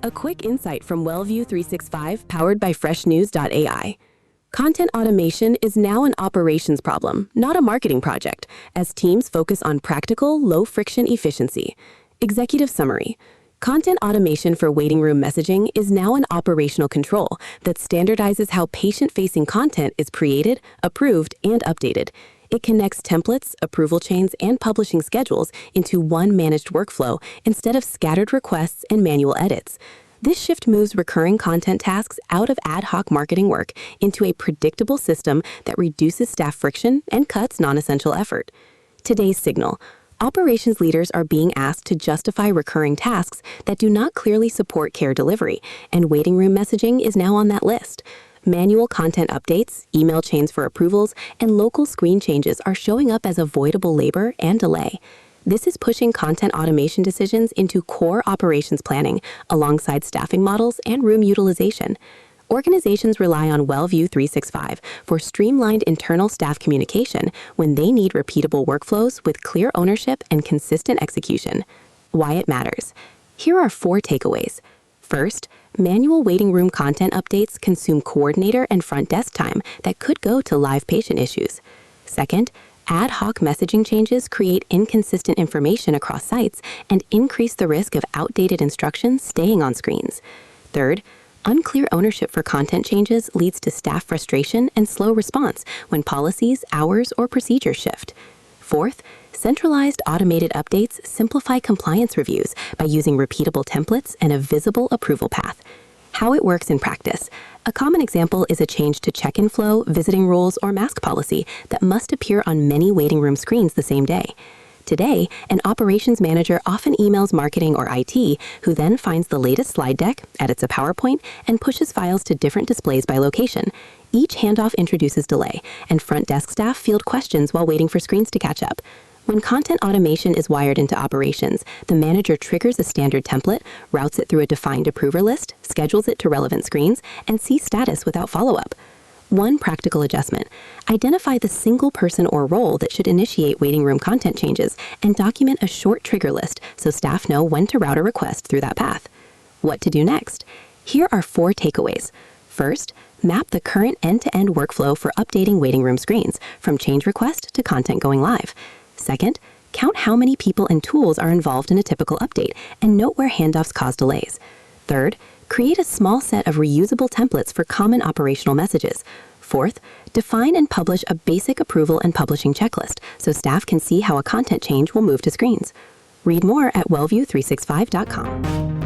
A quick insight from WellView 365 powered by freshnews.ai. Content automation is now an operations problem, not a marketing project, as teams focus on practical, low-friction efficiency. Executive summary. Content automation for waiting room messaging is now an operational control that standardizes how patient-facing content is created, approved, and updated. It connects templates, approval chains, and publishing schedules into one managed workflow instead of scattered requests and manual edits. This shift moves recurring content tasks out of ad hoc marketing work into a predictable system that reduces staff friction and cuts non-essential effort. Today's signal. Operations leaders are being asked to justify recurring tasks that do not clearly support care delivery, and waiting room messaging is now on that list. Manual content updates, email chains for approvals, and local screen changes are showing up as avoidable labor and delay. This is pushing content automation decisions into core operations planning alongside staffing models and room utilization. Organizations rely on WellView 365 for streamlined internal staff communication when they need repeatable workflows with clear ownership and consistent execution. Why it matters. Here are 4 takeaways. First, manual waiting room content updates consume coordinator and front desk time that could go to live patient issues. Second, ad hoc messaging changes create inconsistent information across sites and increase the risk of outdated instructions staying on screens. Third, unclear ownership for content changes leads to staff frustration and slow response when policies, hours, or procedures shift. Fourth, centralized automated updates simplify compliance reviews by using repeatable templates and a visible approval path. How it works in practice. A common example is a change to check-in flow, visiting rules, or mask policy that must appear on many waiting room screens the same day. Today, an operations manager often emails marketing or IT, who then finds the latest slide deck, edits a PowerPoint, and pushes files to different displays by location. Each handoff introduces delay, and front desk staff field questions while waiting for screens to catch up. When content automation is wired into operations, the manager triggers a standard template, routes it through a defined approver list, schedules it to relevant screens, and sees status without follow-up. One practical adjustment. Identify the single person or role that should initiate waiting room content changes and document a short trigger list so staff know when to route a request through that path. What to do next? Here are 4 takeaways. First, map the current end-to-end workflow for updating waiting room screens, from change request to content going live. Second, count how many people and tools are involved in a typical update and note where handoffs cause delays. Third, create a small set of reusable templates for common operational messages. Fourth, define and publish a basic approval and publishing checklist so staff can see how a content change will move to screens. Read more at wellview365.com.